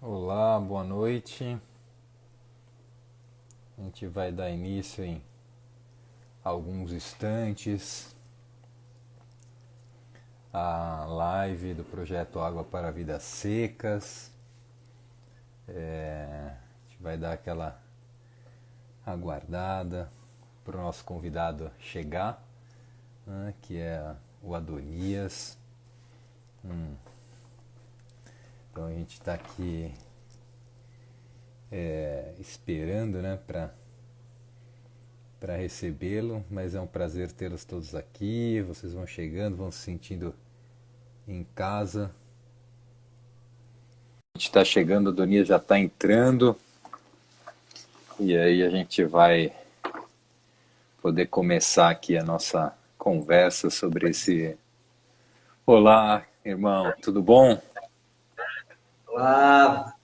Olá, boa noite. A gente vai dar início em alguns instantes à live do projeto Água para Vidas Secas. A gente vai dar aquela aguardada para o nosso convidado chegar, né, que é o Adonias. Então a gente está aqui esperando, né, para recebê-lo, mas é um prazer tê-los todos aqui. Vocês vão chegando, vão se sentindo em casa. A gente está chegando, a Adonias já está entrando, e aí a gente vai poder começar aqui a nossa conversa sobre esse... Olá, irmão, tudo bom? Olá,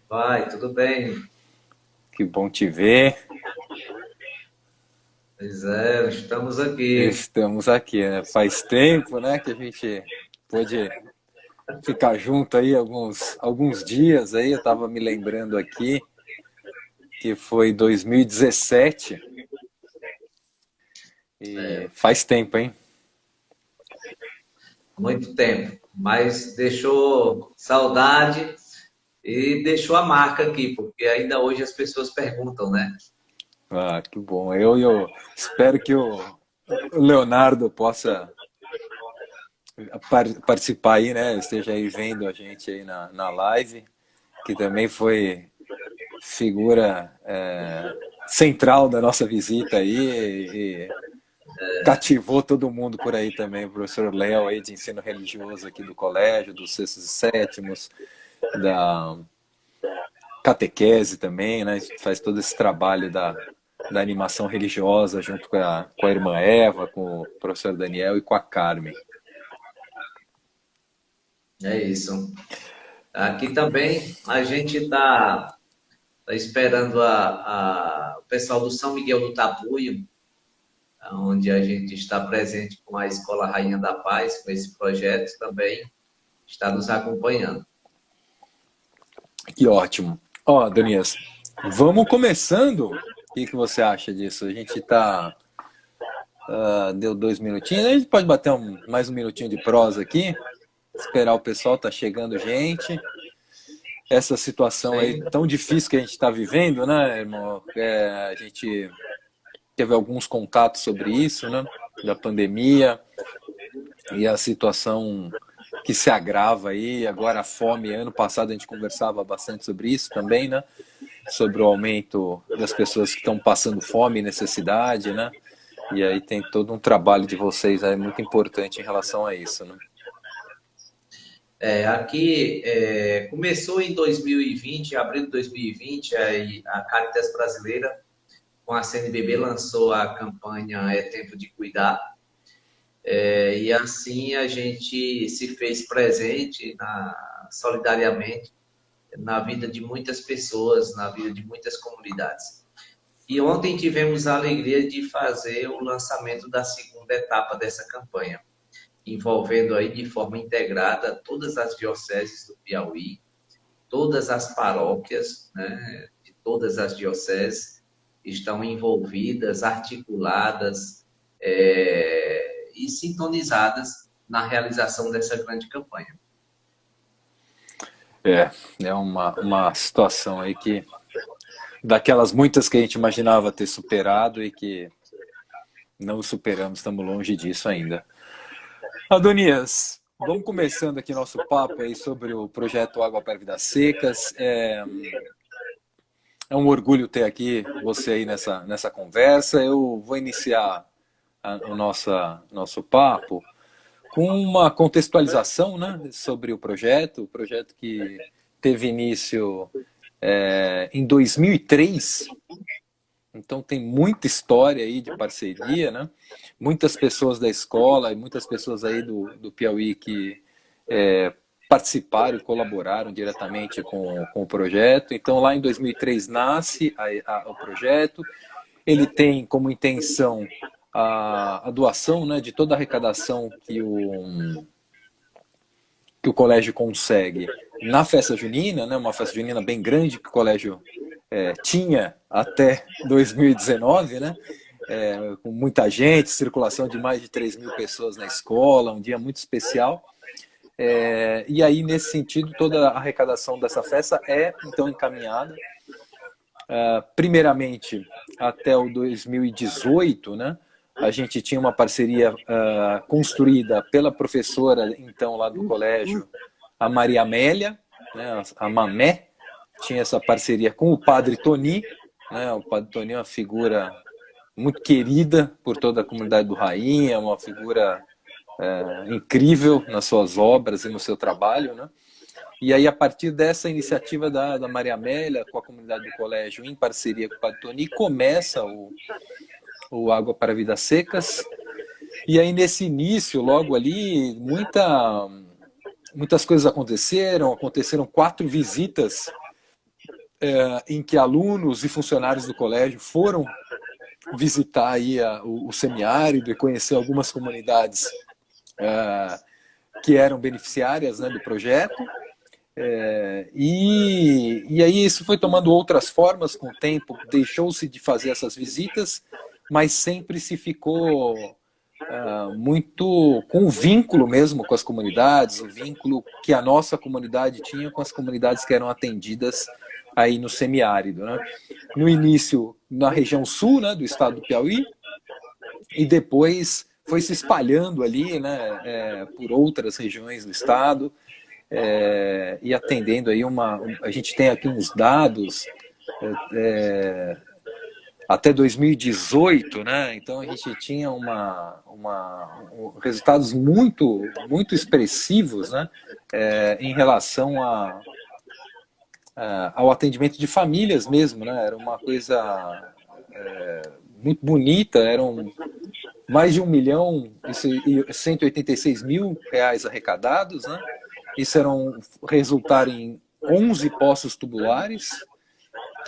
vai, tudo bem? Que bom te ver. Pois é, estamos aqui. Estamos aqui, né? Faz tempo, né, que a gente pôde ficar junto aí alguns dias aí. Eu estava me lembrando aqui que foi 2017 e É, faz tempo, hein? muito tempo, mas deixou saudade e deixou a marca aqui, porque ainda hoje as pessoas perguntam, né? Ah, que bom. Eu espero que o Leonardo possa participar aí, né? Esteja aí vendo a gente aí na live, que também foi figura central da nossa visita aí e cativou todo mundo por aí também. O professor Léo aí de ensino religioso aqui do colégio, dos sextos e sétimos, da catequese também, né? Faz todo esse trabalho da animação religiosa junto com a irmã Eva, com o professor Daniel e com a Carmen. É isso. Aqui também a gente tá esperando o pessoal do São Miguel do Tapuio, onde a gente está presente com a Escola Rainha da Paz, com esse projeto também está nos acompanhando. Que ótimo. Ó, Danias, vamos começando. O que você acha disso? A gente tá. Deu 2 minutinhos. A gente pode bater mais um minutinho de prosa aqui. Esperar o pessoal, tá chegando gente. Essa situação aí Sim. tão difícil que a gente está vivendo, né, irmão? A gente teve alguns contatos sobre isso, né? Da pandemia e a situação que se agrava aí. Agora a fome. Ano passado a gente conversava bastante sobre isso também, né? Sobre o aumento das pessoas que estão passando fome e necessidade, né? E aí tem todo um trabalho de vocês aí muito importante em relação a isso, né? Aqui começou em 2020, em abril de 2020, aí a Caritas Brasileira, com a CNBB, lançou a campanha É Tempo de Cuidar. E assim a gente se fez presente solidariamente na vida de muitas pessoas, na vida de muitas comunidades. E ontem tivemos a alegria de fazer o lançamento da segunda etapa dessa campanha, envolvendo aí de forma integrada todas as dioceses do Piauí, todas as paróquias, né, de todas as dioceses estão envolvidas, articuladas e sintonizadas na realização dessa grande campanha. É uma situação aí que daquelas muitas que a gente imaginava ter superado e que não superamos, estamos longe disso ainda. Adonias, vamos começando aqui nosso papo aí sobre o projeto Água para Vidas Secas. É um orgulho ter aqui você aí nessa conversa. Eu vou iniciar o nosso papo com uma contextualização, né, sobre o projeto que teve início em 2003. Então tem muita história aí de parceria, né? Muitas pessoas da escola e muitas pessoas aí do Piauí que participaram e colaboraram diretamente com o projeto. Então lá em 2003 nasce o projeto. Ele tem como intenção a doação, né, de toda a arrecadação que o colégio consegue na festa junina, né, uma festa junina bem grande que o colégio tinha até 2019, né, com muita gente, circulação de mais de 3.000 pessoas na escola, um dia muito especial. E aí, nesse sentido, toda a arrecadação dessa festa é, então, encaminhada. Primeiramente, até o 2018, né, a gente tinha uma parceria construída pela professora, então, lá do colégio, a Maria Amélia, né, a Mamé, tinha essa parceria com o Padre Toni, né, o Padre Toni é uma figura muito querida por toda a comunidade do Rainha, uma figura incrível nas suas obras e no seu trabalho, né? E aí, a partir dessa iniciativa da Maria Amélia, com a comunidade do colégio, em parceria com o Padre Toni, começa o Água para Vidas Secas. E aí, nesse início, logo ali, muitas coisas aconteceram 4 visitas em que alunos e funcionários do colégio foram visitar aí o semiárido e conhecer algumas comunidades que eram beneficiárias, né, do projeto. E aí isso foi tomando outras formas com o tempo, deixou-se de fazer essas visitas, mas sempre se ficou muito com o vínculo mesmo com as comunidades, o vínculo que a nossa comunidade tinha com as comunidades que eram atendidas aí no semiárido, né? No início na região sul, né, do estado do Piauí, e depois foi se espalhando ali, né, por outras regiões do estado, e atendendo aí a gente tem aqui uns dados até 2018, né? Então a gente tinha resultados muito expressivos, né, em relação ao atendimento de famílias mesmo, né? Era uma coisa muito bonita, eram mais de 1.186.000 reais arrecadados, né? Isso resultaram em 11 poços tubulares,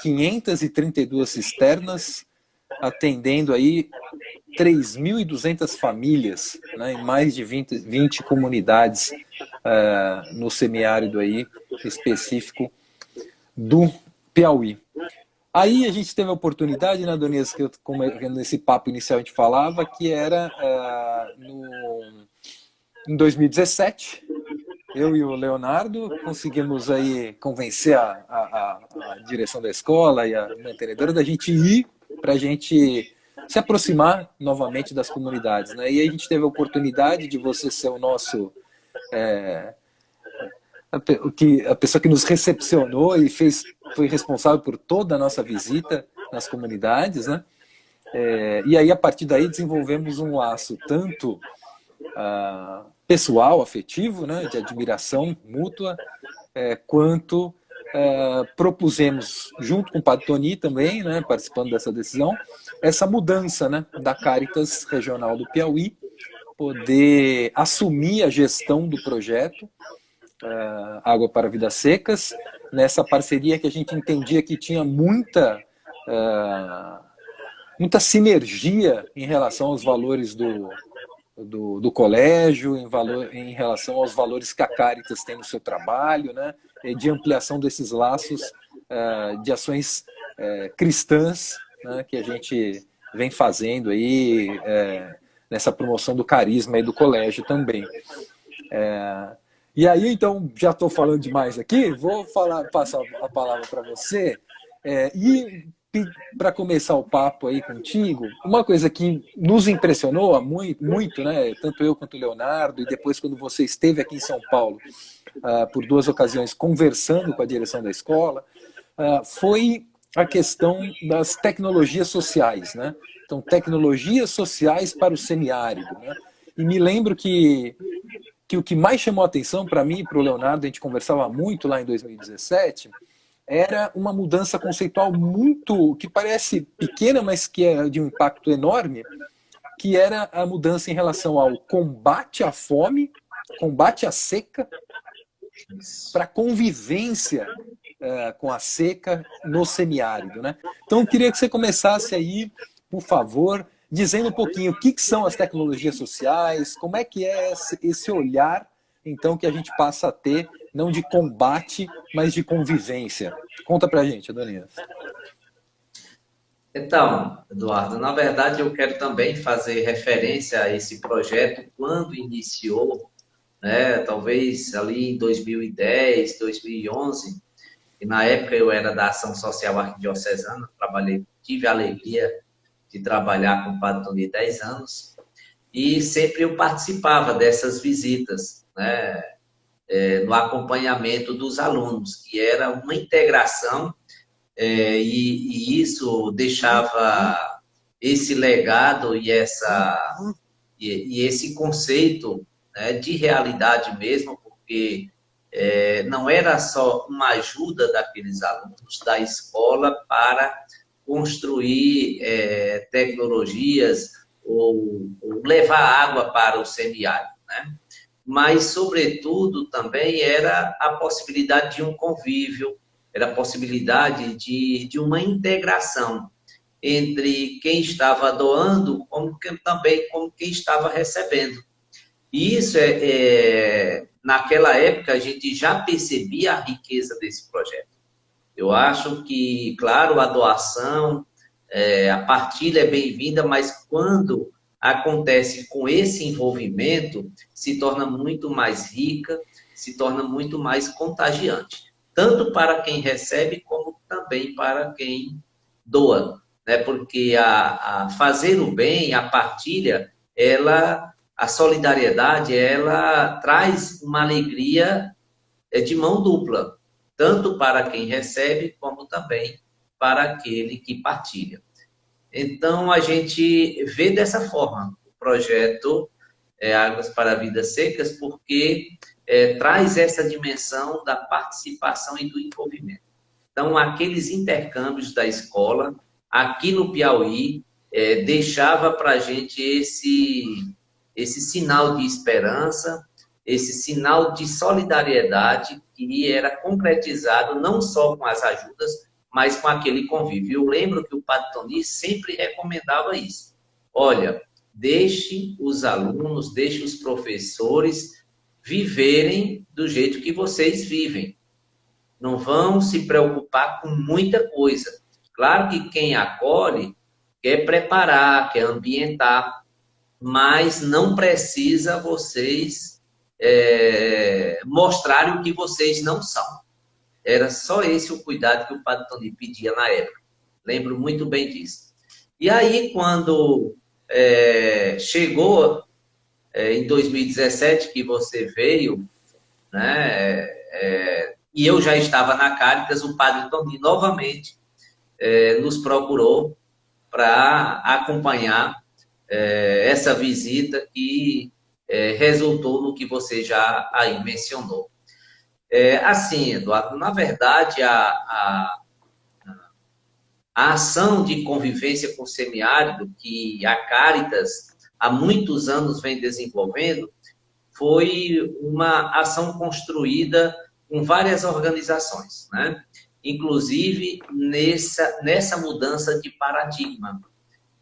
532 cisternas, atendendo aí 3.200 famílias, né, em mais de 20 comunidades no semiárido aí específico do Piauí. Aí a gente teve a oportunidade, né, Donês, que como nesse papo inicial a gente falava, que era em 2017, eu e o Leonardo conseguimos aí convencer a direção da escola e a mantenedora da gente ir para a gente se aproximar novamente das comunidades, né? E aí a gente teve a oportunidade de você ser o nosso a pessoa que nos recepcionou e foi responsável por toda a nossa visita nas comunidades, né? E aí, a partir daí, desenvolvemos um laço tanto pessoal, afetivo, né, de admiração mútua, quanto propusemos, junto com o Padre Toni também, né, participando dessa decisão, essa mudança, né, da Caritas Regional do Piauí, poder assumir a gestão do projeto Água para Vidas Secas, nessa parceria que a gente entendia que tinha muita sinergia em relação aos valores do colégio, em relação aos valores que a Caritas tem no seu trabalho, né, de ampliação desses laços de ações cristãs, né, que a gente vem fazendo aí nessa promoção do carisma e do colégio também. E aí, então, já estou falando demais aqui, vou passar a palavra para você, e para começar o papo aí contigo, uma coisa que nos impressionou muito, né, tanto eu quanto o Leonardo, e depois quando você esteve aqui em São Paulo, por 2 ocasiões, conversando com a direção da escola, foi a questão das tecnologias sociais, né? Então, tecnologias sociais para o semiárido, né? E me lembro que o que mais chamou a atenção para mim e para o Leonardo, a gente conversava muito lá em 2017, era uma mudança conceitual que parece pequena, mas que é de um impacto enorme, que era a mudança em relação ao combate à fome, combate à seca, para convivência com a seca no semiárido, né? Então, eu queria que você começasse aí, por favor, dizendo um pouquinho o que são as tecnologias sociais, como é que é esse olhar então, que a gente passa a ter, não de combate, mas de convivência? Conta pra gente, Adonias. Então, Eduardo, na verdade eu quero também fazer referência a esse projeto quando iniciou, né? Talvez ali em 2010, 2011, e na época eu era da Ação Social Arquidiocesana, tive a alegria de trabalhar com o Padre Tony 10 anos, e sempre eu participava dessas visitas, né? No acompanhamento dos alunos, que era uma integração, e isso deixava esse legado e esse conceito, né, de realidade mesmo, porque não era só uma ajuda daqueles alunos da escola para construir tecnologias ou levar água para o semiárido, né? Mas, sobretudo, também era a possibilidade de um convívio, era a possibilidade de uma integração entre quem estava doando também como quem estava recebendo. E isso, naquela época, a gente já percebia a riqueza desse projeto. Eu acho que, claro, a doação, a partilha é bem-vinda, mas quando acontece com esse envolvimento, se torna muito mais rica, se torna muito mais contagiante, tanto para quem recebe, como também para quem doa, né? Porque a fazer o bem, a partilha, a solidariedade, ela traz uma alegria de mão dupla, tanto para quem recebe, como também para aquele que partilha. Então, a gente vê dessa forma o projeto Águas para Vidas Secas, porque traz essa dimensão da participação e do envolvimento. Então, aqueles intercâmbios da escola, aqui no Piauí, deixava para a gente esse sinal de esperança, esse sinal de solidariedade que era concretizado não só com as ajudas, mas com aquele convívio. Eu lembro que o Padre Tony sempre recomendava isso. Olha, deixe os alunos, deixe os professores viverem do jeito que vocês vivem. Não vão se preocupar com muita coisa. Claro que quem acolhe quer preparar, quer ambientar, mas não precisa vocês mostrarem o que vocês não são. Era só esse o cuidado que o Padre Tony pedia na época. Lembro muito bem disso. E aí, quando chegou em 2017, que você veio, né, e eu já estava na Cáritas, o Padre Tony novamente nos procurou para acompanhar essa visita que resultou no que você já aí mencionou. Assim, Eduardo, na verdade, a ação de convivência com o semiárido que a Cáritas há muitos anos vem desenvolvendo foi uma ação construída com várias organizações, né? Inclusive nessa mudança de paradigma,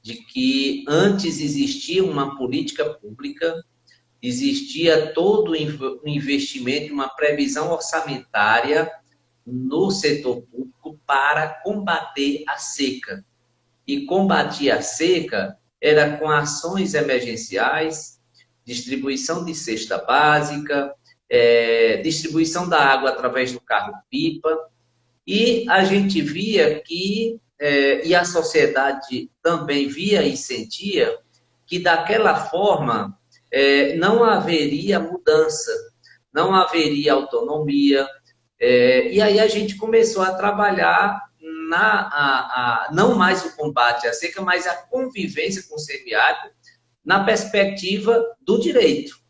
de que antes existia uma política pública, existia todo um investimento, uma previsão orçamentária no setor público para combater a seca. E combater a seca era com ações emergenciais, distribuição de cesta básica, distribuição da água através do carro-pipa, e a gente via que, e a sociedade também via e sentia, que daquela forma não haveria mudança, não haveria autonomia. E aí a gente começou a trabalhar não mais o combate à seca, mas a convivência com o semiárido na perspectiva do direito.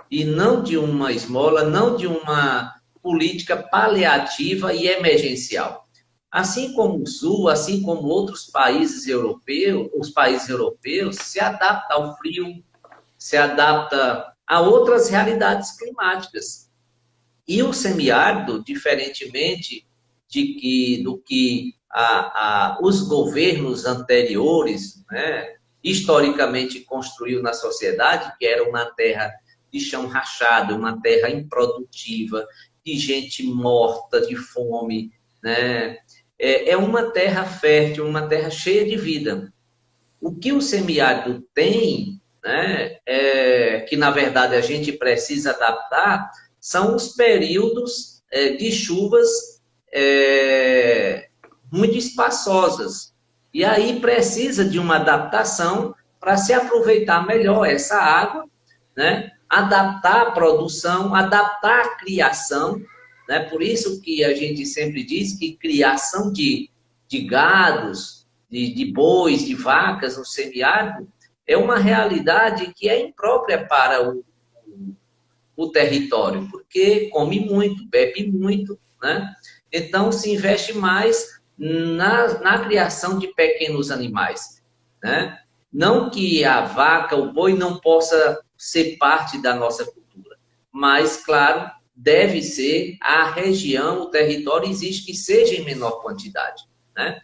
E não de uma esmola, não de uma política paliativa e emergencial. Assim como o Sul, assim como outros países europeus, os países europeus se adaptam ao frio, se adapta a outras realidades climáticas. E o semiárido, diferentemente do que os governos anteriores, né, historicamente construiu na sociedade, que era uma terra de chão rachado, uma terra improdutiva, de gente morta, de fome, né? É uma terra fértil, uma terra cheia de vida. O que o semiárido tem, né, que na verdade a gente precisa adaptar, são os períodos de chuvas muito espaçosas. E aí precisa de uma adaptação para se aproveitar melhor essa água, né? Adaptar a produção, adaptar a criação, né? Por isso que a gente sempre diz que criação de gados, de bois, de vacas no semiárido, é uma realidade que é imprópria para o território, porque come muito, bebe muito, né? Então, se investe mais na criação de pequenos animais, né? Não que a vaca, o boi não possa ser parte da nossa cultura, mas, claro, deve ser a região, o território exige que seja em menor quantidade, né?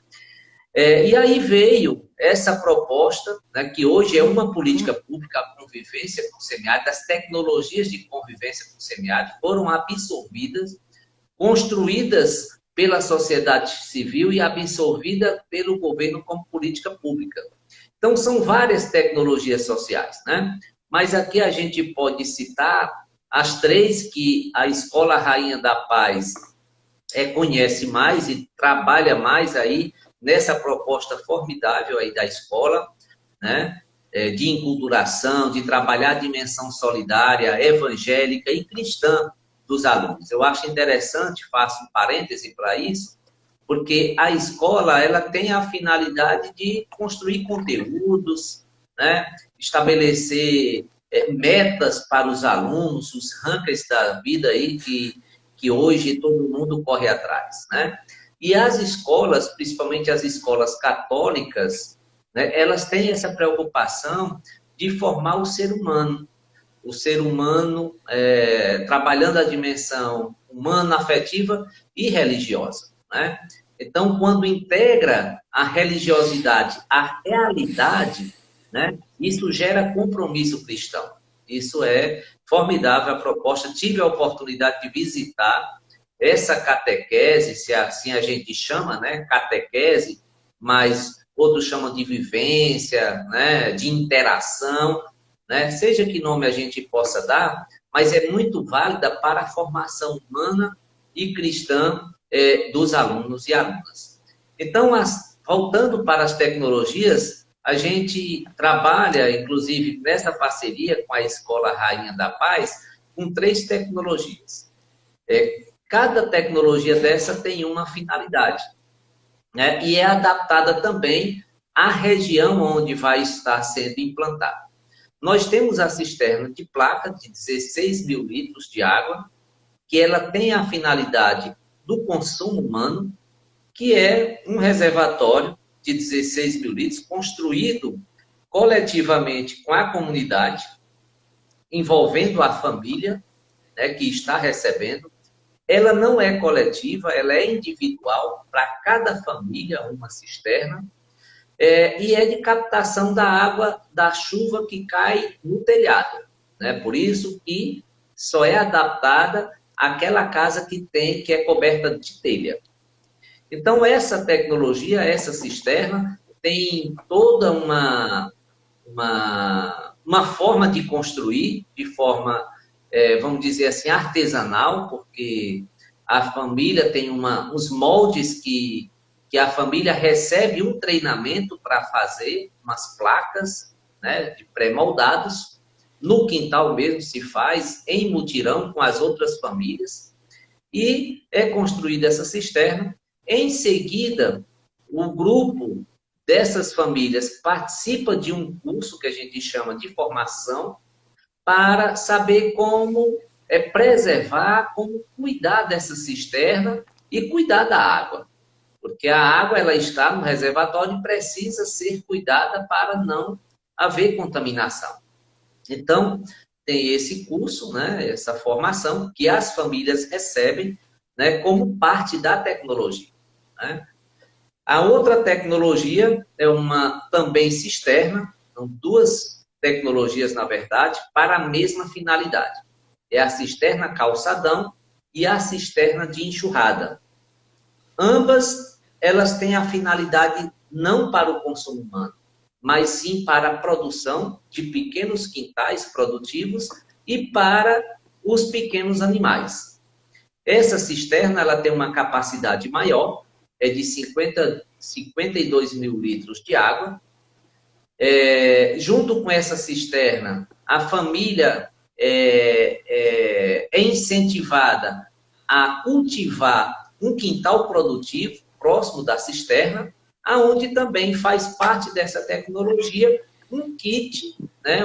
E aí veio essa proposta, né, que hoje é uma política pública, a convivência com o semiárido, as tecnologias de convivência com o semiárido foram absorvidas, construídas pela sociedade civil e absorvida pelo governo como política pública. Então, são várias tecnologias sociais, né? Mas aqui a gente pode citar as três que a Escola Rainha da Paz conhece mais e trabalha mais aí nessa proposta formidável aí da escola, né? De enculturação, de trabalhar a dimensão solidária, evangélica e cristã dos alunos. Eu acho interessante, faço um parêntese para isso, porque a escola ela tem a finalidade de construir conteúdos, né? Estabelecer metas para os alunos, os rankings da vida aí que hoje todo mundo corre atrás, né? E as escolas, principalmente as escolas católicas, né, elas têm essa preocupação de formar o ser humano trabalhando a dimensão humana, afetiva e religiosa, né? Então, quando integra a religiosidade à realidade, né, isso gera compromisso cristão. Isso é formidável a proposta. Tive a oportunidade de visitar essa catequese, se assim a gente chama, né, catequese, mas outros chamam de vivência, né, de interação, né, seja que nome a gente possa dar, mas é muito válida para a formação humana e cristã dos alunos e alunas. Então, voltando para as tecnologias, a gente trabalha, inclusive, nessa parceria com a Escola Rainha da Paz, com 3 tecnologias. Cada tecnologia dessa tem uma finalidade, né? E é adaptada também à região onde vai estar sendo implantada. Nós temos a cisterna de placa de 16 mil litros de água, que ela tem a finalidade do consumo humano, que é um reservatório de 16 mil litros, construído coletivamente com a comunidade, envolvendo a família, né, que está recebendo. Ela não é coletiva, ela é individual, para cada família uma cisterna, e é de captação da água da chuva que cai no telhado, né? Por isso que só é adaptada àquela casa que é coberta de telha. Então, essa tecnologia, essa cisterna, tem toda uma forma de construir, de forma, vamos dizer assim, artesanal, porque a família tem uns moldes que a família recebe um treinamento para fazer umas placas, né, de pré-moldados. No quintal mesmo se faz, em mutirão com as outras famílias. E é construída essa cisterna. Em seguida, o grupo dessas famílias participa de um curso que a gente chama de formação para saber como preservar, como cuidar dessa cisterna e cuidar da água. Porque a água ela está no reservatório e precisa ser cuidada para não haver contaminação. Então, tem esse curso, né, essa formação que as famílias recebem, né, como parte da tecnologia, né? A outra tecnologia é uma também cisterna, são 2 tecnologias, na verdade, para a mesma finalidade. É a cisterna calçadão e a cisterna de enxurrada. Ambas, elas têm a finalidade não para o consumo humano, mas sim para a produção de pequenos quintais produtivos e para os pequenos animais. Essa cisterna ela tem uma capacidade maior, é de 52 mil litros de água. Junto com essa cisterna, a família é incentivada a cultivar um quintal produtivo próximo da cisterna, aonde também faz parte dessa tecnologia um kit, né,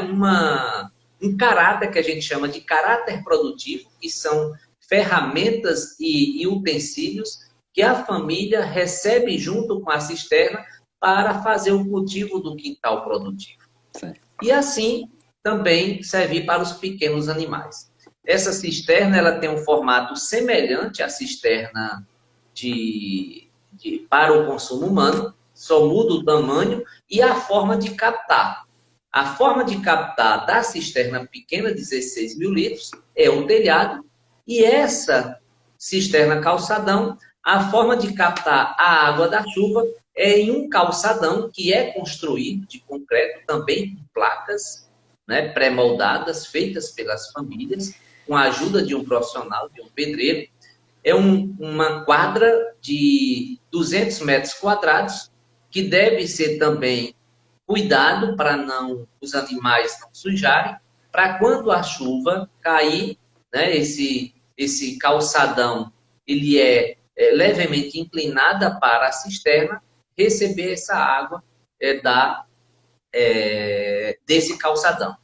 um caráter que a gente chama de caráter produtivo, que são ferramentas e utensílios que a família recebe junto com a cisterna para fazer o cultivo do quintal produtivo. Sim. E assim também servir para os pequenos animais. Essa cisterna ela tem um formato semelhante à cisterna para o consumo humano, só muda o tamanho e a forma de captar. A forma de captar da cisterna pequena, 16 mil litros, é o telhado, e essa cisterna calçadão, a forma de captar a água da chuva é em um calçadão que é construído de concreto, também com placas, né, pré-moldadas, feitas pelas famílias, com a ajuda de um profissional, de um pedreiro. É uma quadra de 200 metros quadrados, que deve ser também cuidado para os animais não sujarem, para quando a chuva cair, né, esse calçadão ele é levemente inclinada para a cisterna, receber essa água desse calçadão.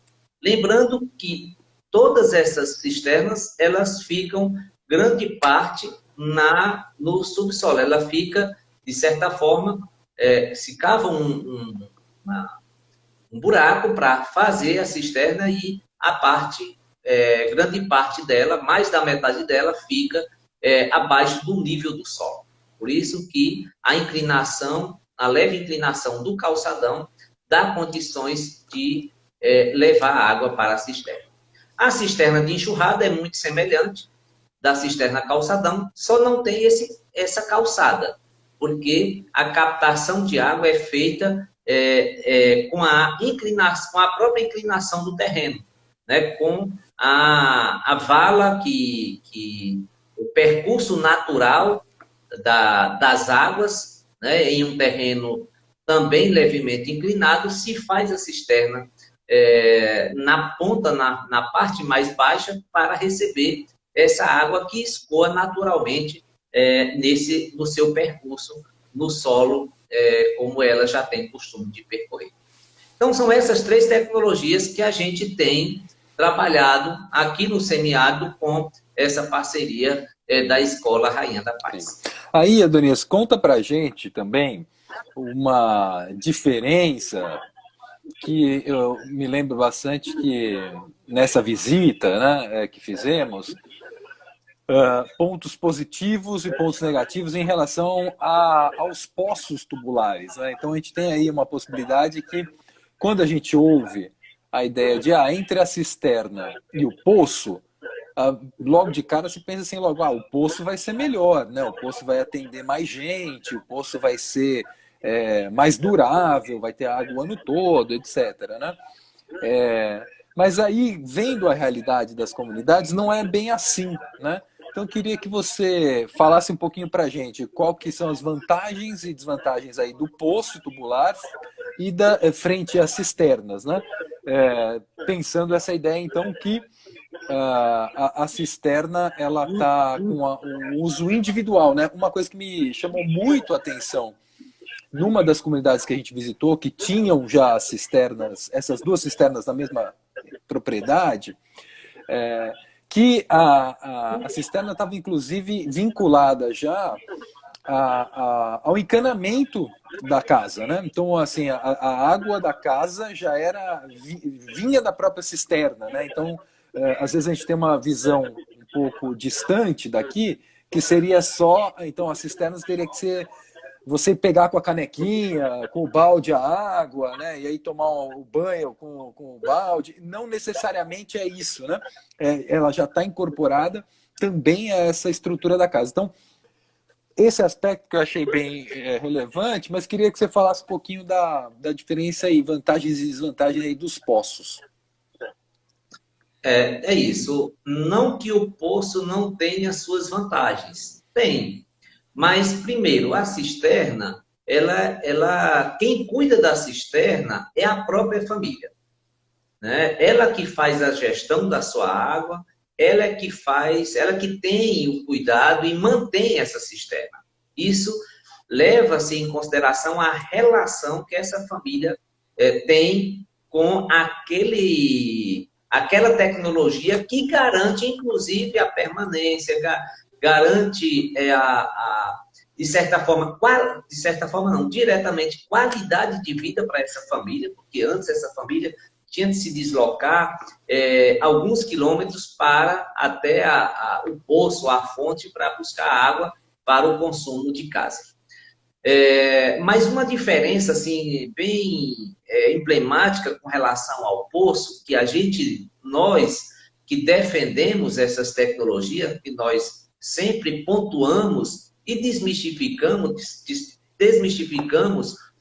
Lembrando que todas essas cisternas, elas ficam grande parte no subsolo. Ela fica, de certa forma, se cava um buraco para fazer a cisterna e grande parte dela, mais da metade dela, fica abaixo do nível do solo. Por isso que a leve inclinação do calçadão dá condições de levar água para a cisterna. A cisterna de enxurrada é muito semelhante da cisterna calçadão, só não tem essa calçada, porque a captação de água é feita com a própria inclinação do terreno, né? Com a vala o percurso natural das águas, né? Em um terreno também levemente inclinado, se faz a cisterna na ponta, na parte mais baixa, para receber essa água que escoa naturalmente no seu percurso no solo, como ela já tem costume de percorrer. Então, são essas três tecnologias que a gente tem trabalhado aqui no semiárido com essa parceria da Escola Rainha da Paz. Aí, Adonias, conta pra gente também uma diferença que eu me lembro bastante que nessa visita, né, que fizemos, pontos positivos e pontos negativos em relação aos poços tubulares, né? Então a gente tem aí uma possibilidade que, quando a gente ouve a ideia de entre a cisterna e o poço, logo de cara se pensa assim, logo, o poço vai ser melhor, né? O poço vai atender mais gente, o poço vai ser mais durável, vai ter água o ano todo, etc., né? Mas aí, vendo a realidade das comunidades, não é bem assim, né? Então, eu queria que você falasse um pouquinho para a gente qual que são as vantagens e desvantagens aí do poço tubular e frente às cisternas, né? Pensando essa ideia, então, que a cisterna ela está com um uso individual, né? Uma coisa que me chamou muito a atenção numa das comunidades que a gente visitou, que tinham já cisternas, essas duas cisternas na mesma propriedade, que a cisterna estava inclusive vinculada já ao encanamento da casa, né? Então, assim, a água da casa já vinha da própria cisterna, né? Então, às vezes a gente tem uma visão um pouco distante daqui, que seria só, então as cisternas teriam que ser você pegar com a canequinha, com o balde a água, né? E aí tomar o banho com o balde. Não necessariamente é isso, né? Ela já está incorporada também a essa estrutura da casa. Então, esse aspecto que eu achei bem relevante, mas queria que você falasse um pouquinho da diferença aí, vantagens e desvantagens aí dos poços. É isso. Não que o poço não tenha suas vantagens. Tem. Mas, primeiro, a cisterna, quem cuida da cisterna é a própria família, né? Ela que faz a gestão da sua água, ela que tem o cuidado e mantém essa cisterna. Isso leva-se em consideração a relação que essa família tem com aquela tecnologia que garante, inclusive, a permanência, garante de certa forma não, diretamente qualidade de vida para essa família, porque antes essa família tinha de se deslocar alguns quilômetros para até o poço, a fonte, para buscar água para o consumo de casa. Mas uma diferença assim, bem emblemática com relação ao poço, que nós que defendemos essas tecnologias, que nós sempre pontuamos e desmistificamos,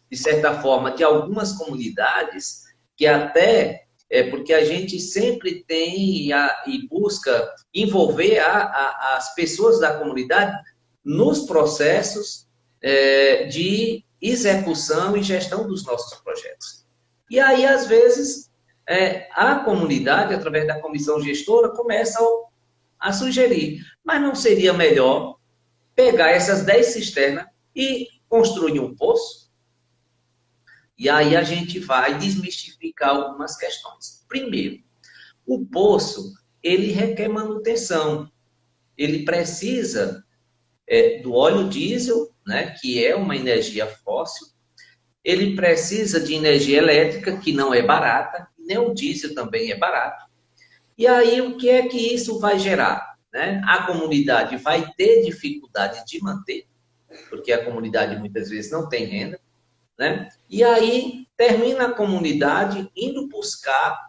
de certa forma, de algumas comunidades, que até porque a gente sempre tem e busca envolver as pessoas da comunidade nos processos de execução e gestão dos nossos projetos. E aí, às vezes, a comunidade, através da comissão gestora, começa a sugerir, mas não seria melhor pegar essas 10 cisternas e construir um poço? E aí a gente vai desmistificar algumas questões. Primeiro, o poço, ele requer manutenção. Ele precisa do óleo diesel, né, que é uma energia fóssil. Ele precisa de energia elétrica, que não é barata, nem o diesel também é barato. E aí, o que é que isso vai gerar? Né? A comunidade vai ter dificuldade de manter, porque a comunidade muitas vezes não tem renda, né? E aí termina a comunidade indo buscar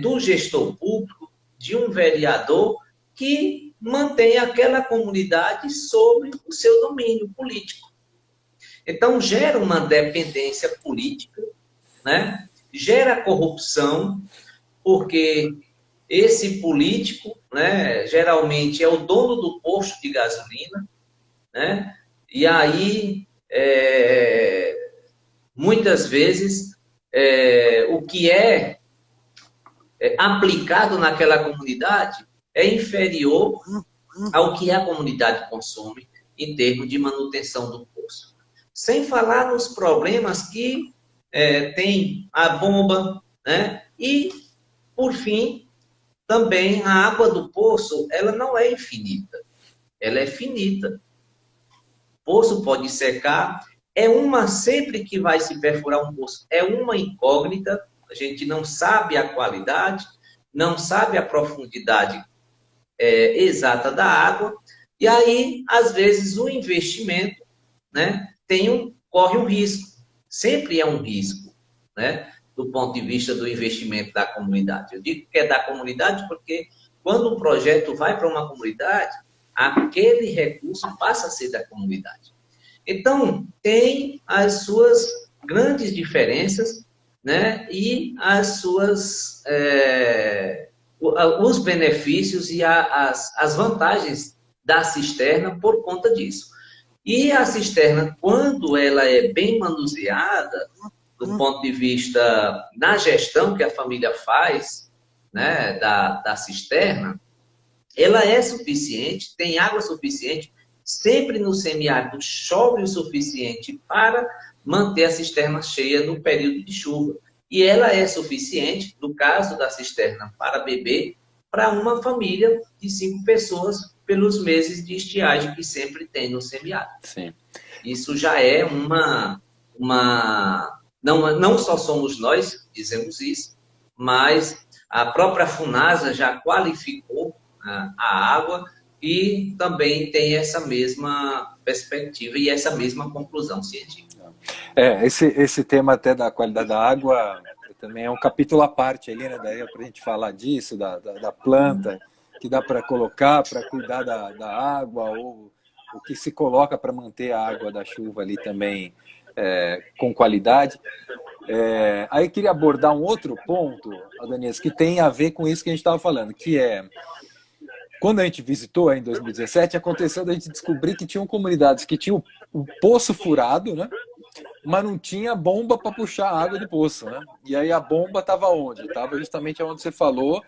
do gestor público, de um vereador que mantém aquela comunidade sob o seu domínio político. Então, gera uma dependência política, né? Gera corrupção, porque esse político, né, geralmente é o dono do posto de gasolina, né? E aí, muitas vezes, o que é aplicado naquela comunidade é inferior ao que a comunidade consome em termos de manutenção do poço. Sem falar nos problemas que tem a bomba, né? E, por fim, também a água do poço, ela não é infinita, ela é finita. O poço pode secar, sempre que vai se perfurar um poço, é uma incógnita, a gente não sabe a qualidade, não sabe a profundidade exata da água, e aí, às vezes, o investimento, né, corre um risco, sempre é um risco, né, do ponto de vista do investimento da comunidade. Eu digo que é da comunidade porque quando um projeto vai para uma comunidade, aquele recurso passa a ser da comunidade. Então, tem as suas grandes diferenças, né, e os benefícios e as vantagens da cisterna por conta disso. E a cisterna, quando ela é bem manuseada, do ponto de vista na gestão que a família faz, né, da cisterna, ela é suficiente, tem água suficiente, sempre no semiárido chove o suficiente para manter a cisterna cheia no período de chuva. E ela é suficiente, no caso da cisterna para beber, para uma família de 5 pessoas pelos meses de estiagem que sempre tem no semiárido. Sim. Isso já é não só somos nós que dizemos isso, mas a própria Funasa já qualificou a água e também tem essa mesma perspectiva e essa mesma conclusão científica. Esse tema até da qualidade da água também é um capítulo à parte ali, né? Daí é para a gente falar disso, da planta, que dá para colocar para cuidar da água, ou o que se coloca para manter a água da chuva ali também com qualidade. Aí eu queria abordar um outro ponto, Adonias, que tem a ver com isso que a gente estava falando, que é, quando a gente visitou em 2017, aconteceu da gente descobrir que tinham comunidades que tinham o poço furado, né? Mas não tinha bomba para puxar a água do poço, né? E aí a bomba estava onde? Estava justamente onde você falou,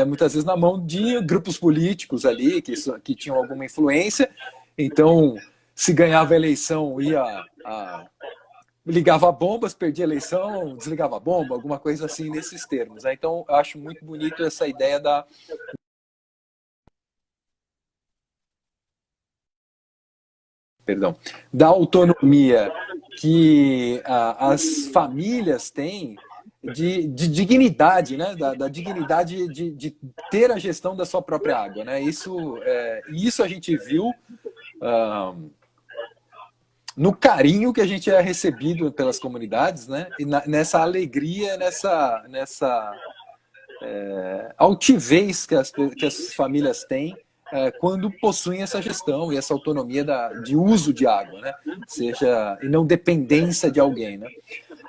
muitas vezes na mão de grupos políticos ali, que tinham alguma influência. Então, se ganhava a eleição, ligava bombas, perdia a eleição, desligava a bomba, alguma coisa assim nesses termos, né? Então, eu acho muito bonito essa ideia da autonomia que as famílias têm de dignidade, né? Da dignidade de ter a gestão da sua própria água, né? Isso a gente viu no carinho que a gente é recebido pelas comunidades, né? E nessa alegria, nessa altivez que as famílias têm quando possuem essa gestão e essa autonomia de uso de água, né? E não dependência de alguém, né?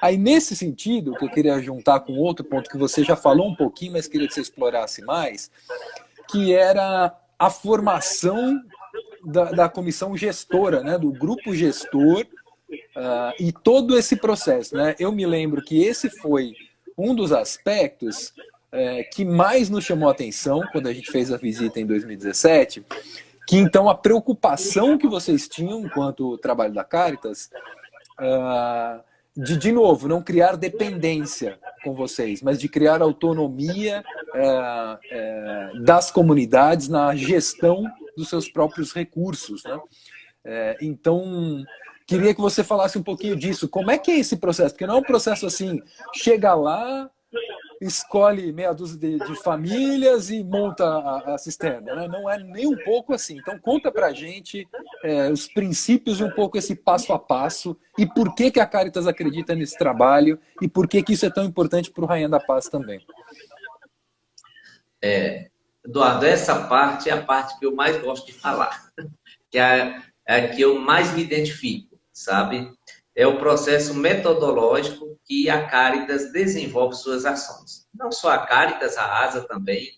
Aí, nesse sentido, que eu queria juntar com outro ponto que você já falou um pouquinho, mas queria que você explorasse mais, que era a formação da comissão gestora, né? Do grupo gestor e todo esse processo, né? Eu me lembro que esse foi um dos aspectos que mais nos chamou a atenção quando a gente fez a visita em 2017, que então a preocupação que vocês tinham enquanto trabalho da Caritas de novo, não criar dependência com vocês, mas de criar autonomia das comunidades na gestão dos seus próprios recursos, né? Então, queria que você falasse um pouquinho disso. Como é que é esse processo? Porque não é um processo assim, chega lá, escolhe meia dúzia de famílias e monta a cisterna, né? Não é nem um pouco assim. Então conta pra gente os princípios e um pouco esse passo a passo e por que a Caritas acredita nesse trabalho e por que isso é tão importante para o Rainha da Paz também. Eduardo, essa parte é a parte que eu mais gosto de falar, que é a que eu mais me identifico, sabe? É o processo metodológico que a Caritas desenvolve suas ações. Não só a Caritas, a ASA também,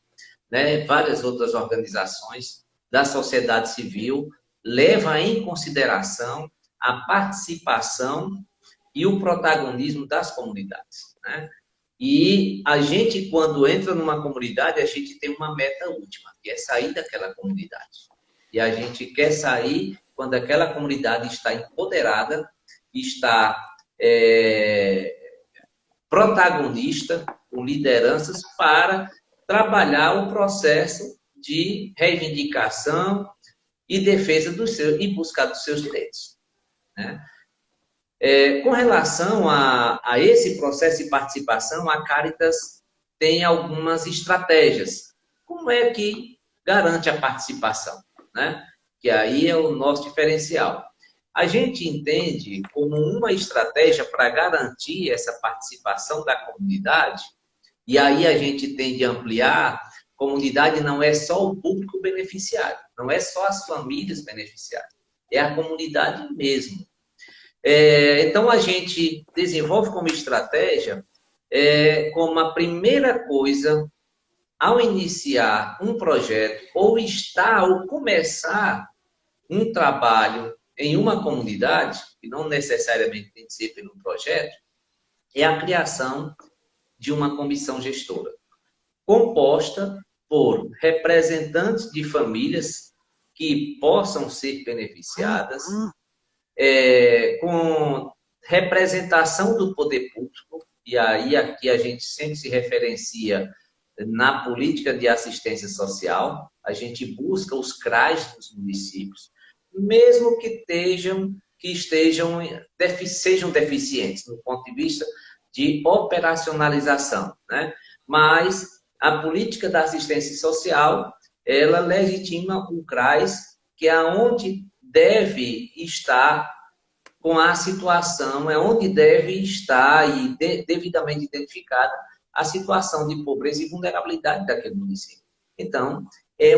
né? Várias outras organizações da sociedade civil levam em consideração a participação e o protagonismo das comunidades, né? E a gente, quando entra numa comunidade, a gente tem uma meta última, que é sair daquela comunidade. E a gente quer sair quando aquela comunidade está empoderada, está protagonista, com lideranças, para trabalhar o processo de reivindicação e defesa e buscar dos seus direitos, né? Com relação a esse processo de participação, a Caritas tem algumas estratégias. Como é que garante a participação, né? Que aí é o nosso diferencial. A gente entende como uma estratégia para garantir essa participação da comunidade, e aí a gente tende a ampliar, comunidade não é só o público beneficiário, não é só as famílias beneficiárias, é a comunidade mesmo. Então, a gente desenvolve como estratégia, como a primeira coisa, ao iniciar um projeto, ou começar um trabalho em uma comunidade, que não necessariamente tem que ser pelo projeto, é a criação de uma comissão gestora, composta por representantes de famílias que possam ser beneficiadas, com representação do poder público, e aí aqui a gente sempre se referencia na política de assistência social, a gente busca os CRAs dos municípios, mesmo que sejam deficientes no ponto de vista de operacionalização, né? Mas a política da assistência social, ela legitima o CRAS, que é onde deve estar com a situação, é onde deve estar e devidamente identificada a situação de pobreza e vulnerabilidade daquele município. Então, é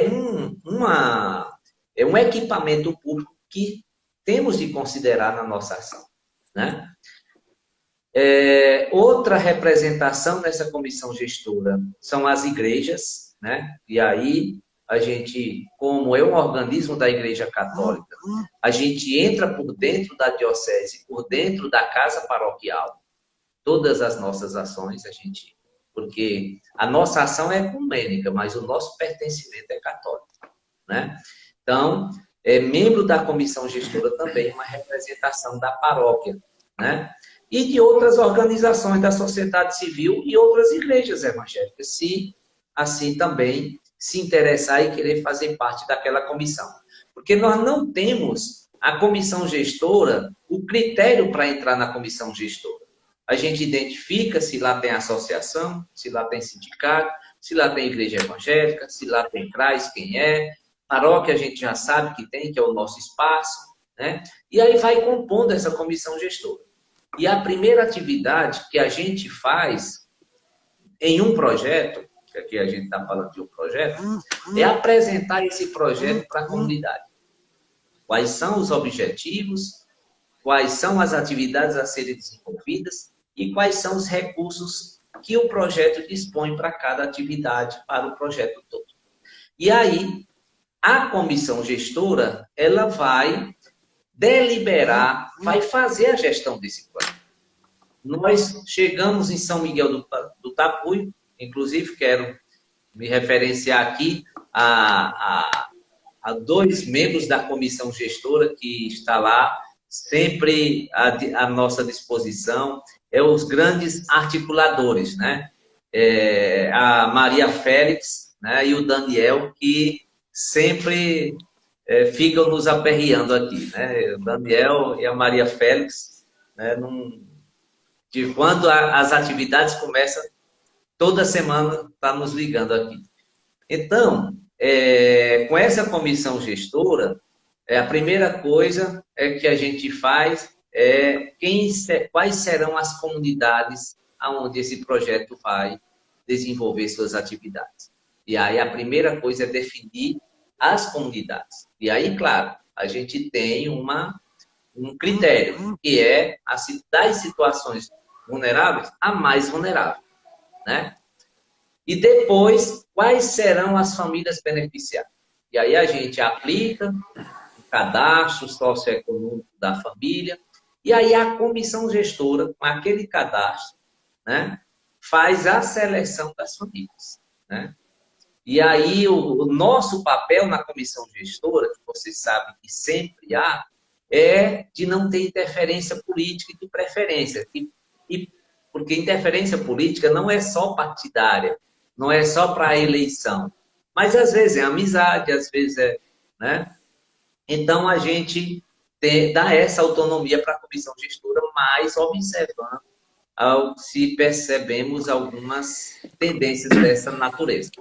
um equipamento público que temos de considerar na nossa ação, né? Outra representação nessa comissão gestora são as igrejas, né? E aí a gente, como é um organismo da Igreja Católica, a gente entra por dentro da diocese, por dentro da casa paroquial, todas as nossas ações, porque a nossa ação é ecumênica, mas o nosso pertencimento é católico, né? Então, é membro da comissão gestora também, uma representação da paróquia, né? E de outras organizações da sociedade civil e outras igrejas evangélicas, se assim também se interessar e querer fazer parte daquela comissão. Porque nós não temos a comissão gestora, o critério para entrar na comissão gestora. A gente identifica se lá tem associação, se lá tem sindicato, se lá tem igreja evangélica, se lá tem CRAS, quem é. Paróquia a gente já sabe que tem, que é o nosso espaço, né? E aí vai compondo essa comissão gestora. E a primeira atividade que a gente faz em um projeto, que aqui a gente está falando de um projeto, é apresentar esse projeto para a comunidade. Quais são os objetivos, quais são as atividades a serem desenvolvidas e quais são os recursos que o projeto dispõe para cada atividade, para o projeto todo. E aí, a comissão gestora, ela vai deliberar, vai fazer a gestão desse plano. Nós chegamos em São Miguel do Tapuio, inclusive quero me referenciar aqui a dois membros da comissão gestora que está lá, sempre à nossa disposição, os grandes articuladores, né? A Maria Félix, né? E o Daniel, que sempre ficam nos aperreando aqui, né? O Daniel e a Maria Félix, né? De quando as atividades começam, toda semana está nos ligando aqui. Então, com essa comissão gestora, a primeira coisa que a gente faz quais serão as comunidades onde esse projeto vai desenvolver suas atividades. E aí a primeira coisa é definir as comunidades. E aí, claro, a gente tem um critério, que é das situações vulneráveis, a mais vulnerável, né? E depois, quais serão as famílias beneficiadas? E aí a gente aplica o cadastro socioeconômico da família, e aí a comissão gestora, com aquele cadastro, né, faz a seleção das famílias, né? E aí o nosso papel na comissão gestora, que vocês sabem que sempre há, é de não ter interferência política e de preferência. Porque interferência política não é só partidária, não é só para a eleição, mas às vezes é amizade, às vezes né? Então a gente dá essa autonomia para a comissão gestora, mas observando se percebemos algumas tendências dessa natureza.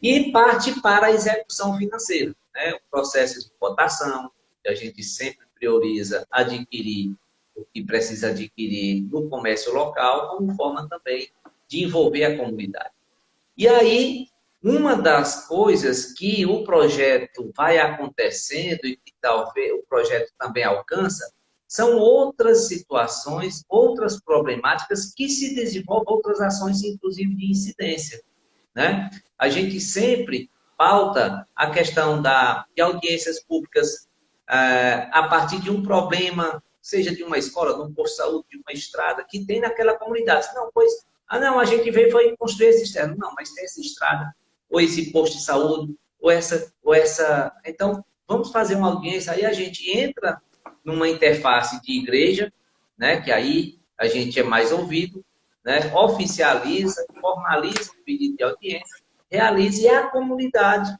E parte para a execução financeira, né? O processo de cotação, que a gente sempre prioriza adquirir o que precisa adquirir no comércio local, como forma também de envolver a comunidade. E aí, uma das coisas que o projeto vai acontecendo e que talvez o projeto também alcança, são outras situações, outras problemáticas que se desenvolvem, outras ações, inclusive de incidência, né? A gente sempre pauta a questão de audiências públicas a partir de um problema, seja de uma escola, de um posto de saúde, de uma estrada, que tem naquela comunidade. Não, a gente veio foi construir esse externo. Não, mas tem essa estrada, ou esse posto de saúde, ou essa... Então, vamos fazer uma audiência, aí a gente entra numa interface de igreja, né, que aí a gente é mais ouvido, né, oficializa, formaliza o pedido de audiência, realiza e a comunidade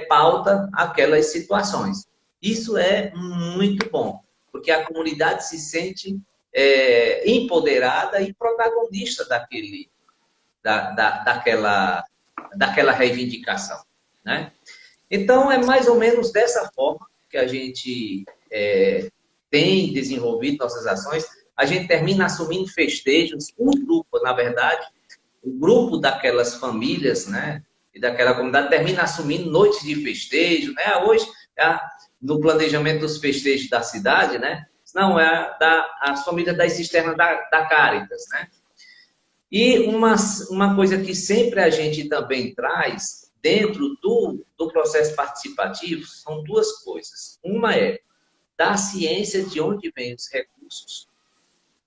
pauta aquelas situações. Isso é muito bom, porque a comunidade se sente empoderada e protagonista daquela reivindicação. né? Então, é mais ou menos dessa forma que a gente tem desenvolvido nossas ações. A gente termina assumindo festejos, um grupo, na verdade, o grupo daquelas famílias, né, e daquela comunidade termina assumindo noites de festejo, né? Hoje, no planejamento dos festejos da cidade, né? Não, é a família das cisternas da Caritas, né? E uma coisa que sempre a gente também traz dentro do processo participativo são duas coisas. Uma é da ciência de onde vêm os recursos,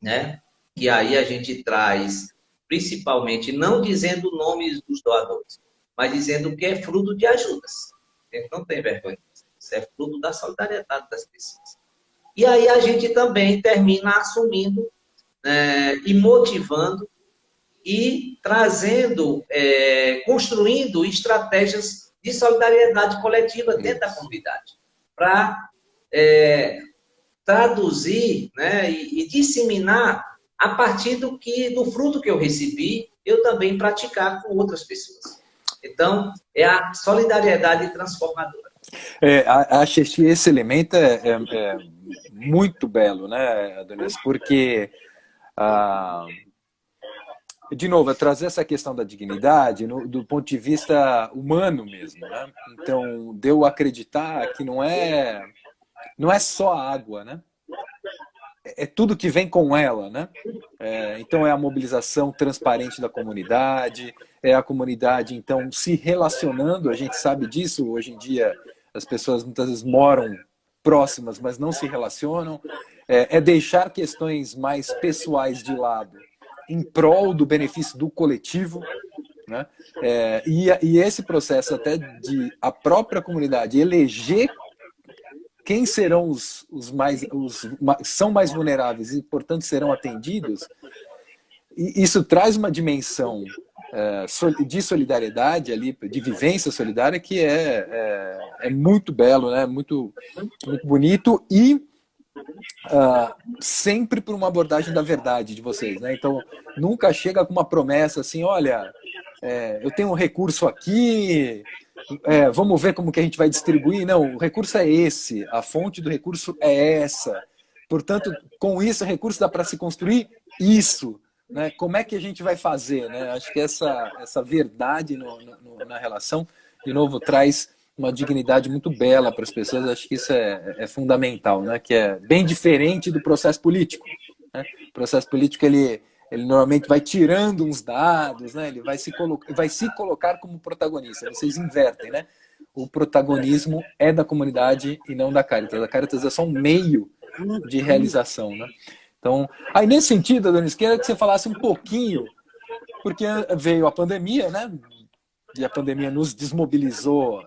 né? Que aí a gente traz, principalmente, não dizendo nomes dos doadores, mas dizendo que é fruto de ajudas. A gente não tem vergonha. Isso é fruto da solidariedade das pessoas. E aí a gente também termina assumindo e motivando e trazendo, construindo estratégias de solidariedade coletiva dentro da comunidade, para traduzir, né, e disseminar a partir do fruto que eu recebi, eu também praticar com outras pessoas. Então, é a solidariedade transformadora. Acho que esse elemento é muito belo, né, Adonis? Porque, de novo, é trazer essa questão da dignidade do ponto de vista humano mesmo, né? Então, de eu acreditar que não é só a água, né? É tudo que vem com ela, né? Então é a mobilização transparente da comunidade, é a comunidade, então, se relacionando, a gente sabe disso, hoje em dia as pessoas muitas vezes moram próximas, mas não se relacionam, é deixar questões mais pessoais de lado, em prol do benefício do coletivo, né? E esse processo até de a própria comunidade eleger quem serão são mais vulneráveis e, portanto, serão atendidos, e isso traz uma dimensão de solidariedade ali, de vivência solidária, que é muito belo, né? Muito, muito bonito e sempre por uma abordagem da verdade de vocês, né? Então, nunca chega com uma promessa assim, olha, eu tenho um recurso aqui, vamos ver como que a gente vai distribuir. Não, o recurso é esse, a fonte do recurso é essa. Portanto, com isso, o recurso dá para se construir isso. Né? Como é que a gente vai fazer? Né? Acho que essa verdade na relação, de novo, traz uma dignidade muito bela para as pessoas. Acho que isso é fundamental, né? Que é bem diferente do processo político. Né? O processo político, ele normalmente vai tirando uns dados, né? Ele vai se colocar como protagonista. Vocês invertem, né? O protagonismo é da comunidade e não da Caritas. A Caritas é só um meio de realização, né? Então, aí nesse sentido, Adonis, queria que você falasse um pouquinho, porque veio a pandemia, né? E a pandemia nos desmobilizou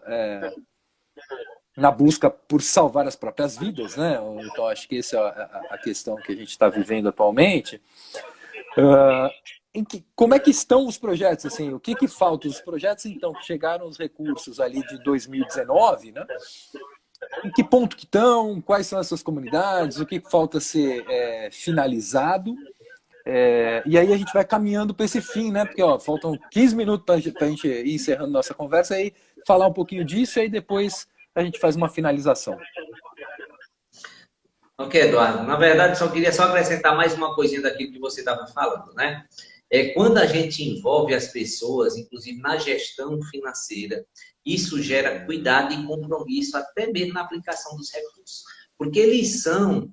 na busca por salvar as próprias vidas, né? Então, acho que essa é a questão que a gente está vivendo atualmente. Como é que estão os projetos? Assim, o que falta? Os projetos, então, que chegaram os recursos ali de 2019, né? Em que ponto que estão? Quais são essas comunidades? O que falta ser finalizado? E aí a gente vai caminhando para esse fim, né? Porque faltam 15 minutos para a gente ir encerrando nossa conversa e falar um pouquinho disso, e aí depois a gente faz uma finalização. Ok, Eduardo. Na verdade, queria acrescentar mais uma coisinha daquilo que você estava falando, né? Quando a gente envolve as pessoas, inclusive na gestão financeira, isso gera cuidado e compromisso, até mesmo na aplicação dos recursos. Porque eles são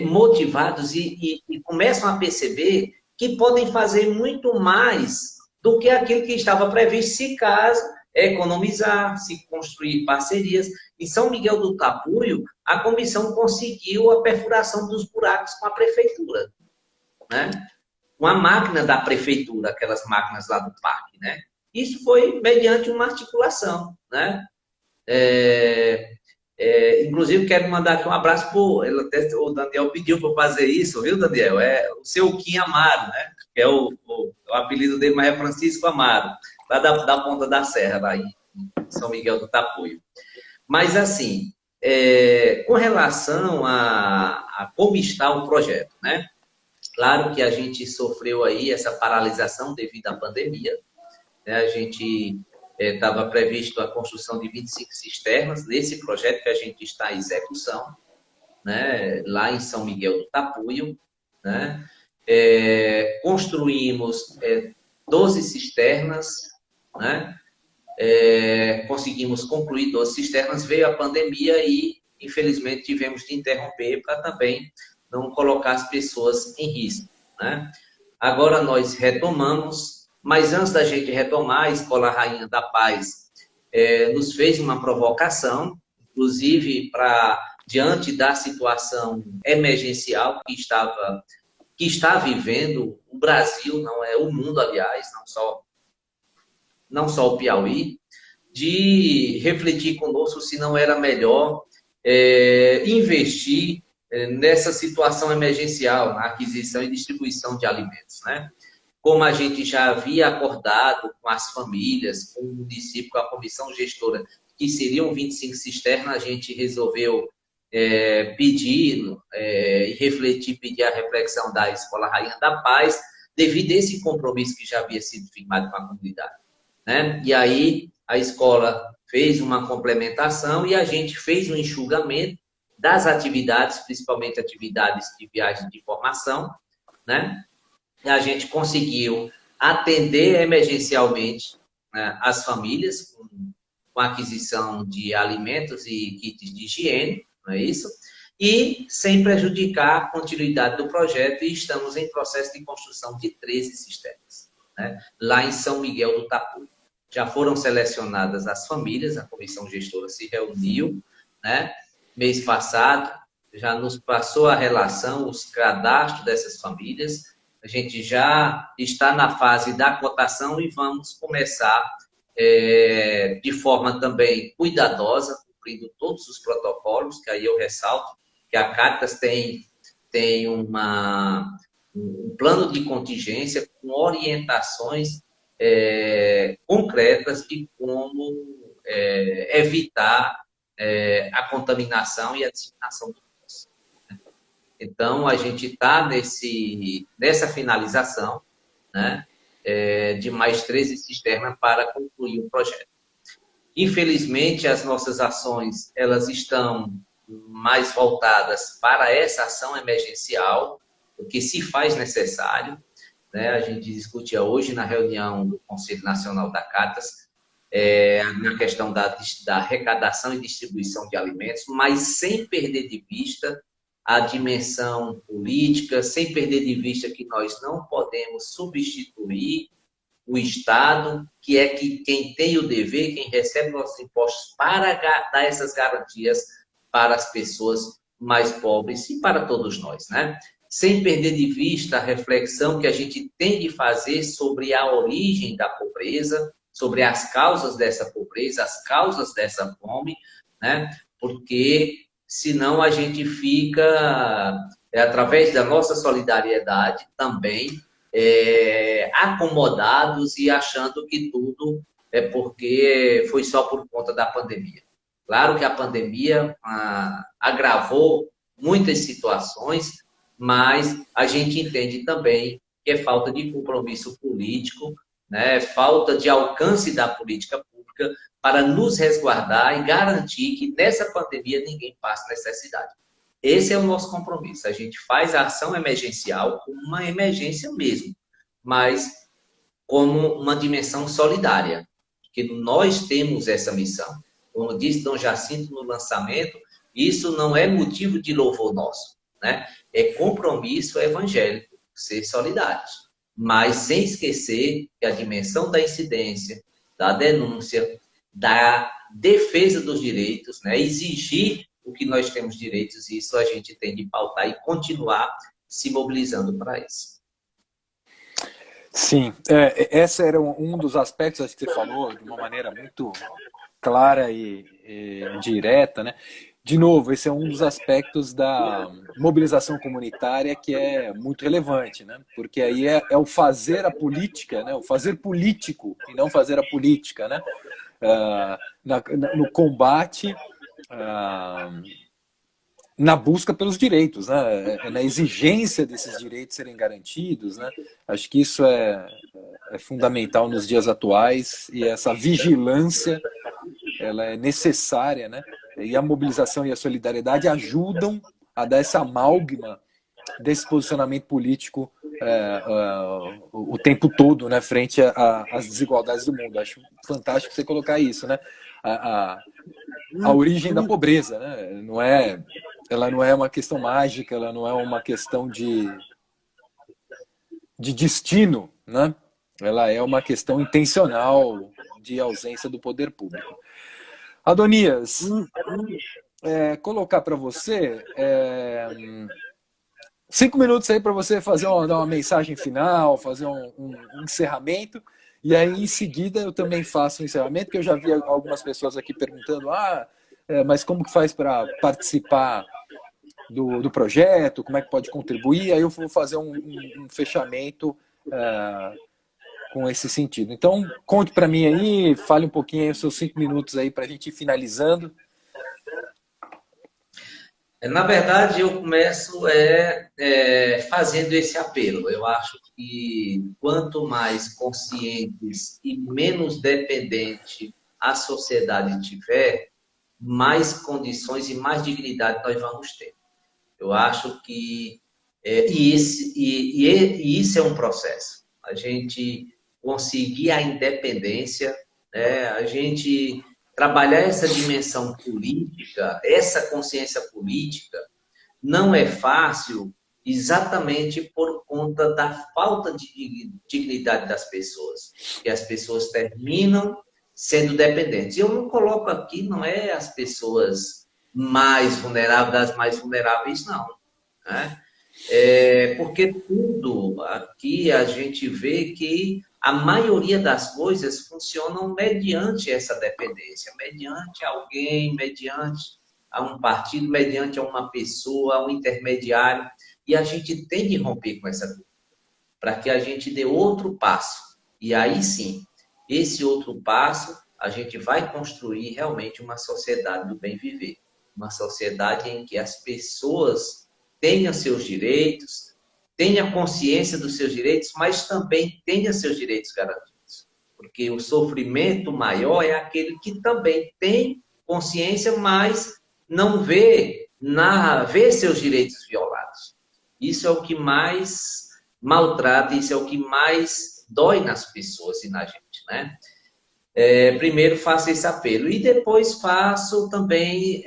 motivados e começam a perceber que podem fazer muito mais do que aquilo que estava previsto, se caso economizar, se construir parcerias. Em São Miguel do Tapuio, a comissão conseguiu a perfuração dos buracos com a prefeitura, né? Com a máquina da prefeitura, aquelas máquinas lá do parque, né? Isso foi mediante uma articulação, né? Inclusive, quero mandar aqui um abraço para o Daniel pediu para fazer isso, viu, Daniel? O seu Kim Amaro, né? Que é o apelido dele, mas é Francisco Amaro, lá da Ponta da Serra, lá em São Miguel do Tapuio. Mas, assim, com relação a como está o projeto, né? Claro que a gente sofreu aí essa paralisação devido à pandemia. Né? A gente estava previsto a construção de 25 cisternas nesse projeto que a gente está em execução, né, lá em São Miguel do Tapuio, né? Construímos 12 cisternas, né? Conseguimos concluir 12 cisternas, veio a pandemia e, infelizmente, tivemos de interromper para também não colocar as pessoas em risco, né? Agora nós retomamos, mas antes da gente retomar, a Escola Rainha da Paz nos fez uma provocação, inclusive diante da situação emergencial que está vivendo o Brasil, não é o mundo, aliás, não só o Piauí, de refletir conosco se não era melhor investir nessa situação emergencial, na aquisição e distribuição de alimentos, né? Como a gente já havia acordado com as famílias, com o município, com a comissão gestora, que seriam 25 cisternas, a gente resolveu pedir e refletir, pedir a reflexão da Escola Rainha da Paz, devido a esse compromisso que já havia sido firmado com a comunidade, né? E aí a escola fez uma complementação e a gente fez um enxugamento das atividades, principalmente atividades de viagem de formação, né? E a gente conseguiu atender emergencialmente, né, as famílias com a aquisição de alimentos e kits de higiene, não é isso? E sem prejudicar a continuidade do projeto, e estamos em processo de construção de 13 cisternas, né, lá em São Miguel do Tapuio. Já foram selecionadas as famílias, a comissão gestora se reuniu, né, mês passado, já nos passou a relação, os cadastros dessas famílias. A gente já está na fase da cotação e vamos começar de forma também cuidadosa, cumprindo todos os protocolos, que aí eu ressalto que a Caritas tem um plano de contingência com orientações concretas de como evitar a contaminação e a disseminação do vírus. Então, a gente está nessa finalização, né, de mais 13 cisternas para concluir o projeto. Infelizmente, as nossas ações elas estão mais voltadas para essa ação emergencial, o que se faz necessário, né? A gente discutia hoje na reunião do Conselho Nacional da Caritas, na questão da arrecadação e distribuição de alimentos, mas sem perder de vista a dimensão política, sem perder de vista que nós não podemos substituir o Estado, que é quem tem o dever, quem recebe nossos impostos, para dar essas garantias para as pessoas mais pobres e para todos nós, né? Sem perder de vista a reflexão que a gente tem de fazer sobre a origem da pobreza, sobre as causas dessa pobreza, as causas dessa fome, né? Porque senão a gente fica, através da nossa solidariedade também, acomodados e achando que tudo é porque foi só por conta da pandemia. Claro que a pandemia agravou muitas situações, mas a gente entende também que é falta de compromisso político, né? Falta de alcance da política pública para nos resguardar e garantir que nessa pandemia ninguém passe necessidade. Esse é o nosso compromisso. A gente faz a ação emergencial como uma emergência mesmo, mas como uma dimensão solidária, que nós temos essa missão. Como disse Dom Jacinto no lançamento, isso não é motivo de louvor nosso, né? É compromisso evangélico, ser solidários, mas sem esquecer que a dimensão da incidência, da denúncia, da defesa dos direitos, né? Exigir o que nós temos direitos, e isso a gente tem de pautar e continuar se mobilizando para isso. Sim, esse era um dos aspectos, acho que você falou de uma maneira muito clara e direta, né? De novo, esse é um dos aspectos da mobilização comunitária que é muito relevante, né? Porque aí é o fazer a política, né? O fazer político e não fazer a política, né? No combate na busca pelos direitos, né? Na exigência desses direitos serem garantidos, né? Acho que isso é fundamental nos dias atuais, e essa vigilância ela é necessária, né? E a mobilização e a solidariedade ajudam a dar essa amálgama desse posicionamento político o tempo todo, né, frente às desigualdades do mundo. Acho fantástico você colocar isso, né? A origem da pobreza, né? Ela não é uma questão mágica, ela não é uma questão de destino, né? Ela é uma questão intencional de ausência do poder público. Adonias, colocar para você 5 minutos aí para você fazer dar uma mensagem final, fazer um encerramento, e aí em seguida eu também faço um encerramento, que eu já vi algumas pessoas aqui perguntando, mas como que faz para participar do projeto, como é que pode contribuir, aí eu vou fazer um fechamento com esse sentido. Então, conte para mim aí, fale um pouquinho aí os seus 5 minutos aí para a gente ir finalizando. Na verdade, eu começo fazendo esse apelo. Eu acho que quanto mais conscientes e menos dependente a sociedade tiver, mais condições e mais dignidade nós vamos ter. Eu acho que isso é um processo. A gente conseguir a independência, a gente trabalhar essa dimensão política, essa consciência política, não é fácil exatamente por conta da falta de dignidade das pessoas, que as pessoas terminam sendo dependentes. Eu não coloco aqui, não é as pessoas mais vulneráveis, das mais vulneráveis, não. Né? Porque tudo aqui a gente vê que a maioria das coisas funcionam mediante essa dependência, mediante alguém, mediante a um partido, mediante a uma pessoa, a um intermediário, e a gente tem que romper com essa coisa, para que a gente dê outro passo. E aí sim, esse outro passo, a gente vai construir realmente uma sociedade do bem viver, uma sociedade em que as pessoas tenham seus direitos, tenha consciência dos seus direitos, mas também tenha seus direitos garantidos. Porque o sofrimento maior é aquele que também tem consciência, mas não vê seus direitos violados. Isso é o que mais maltrata, isso é o que mais dói nas pessoas e na gente, né? Primeiro faço esse apelo e depois faço também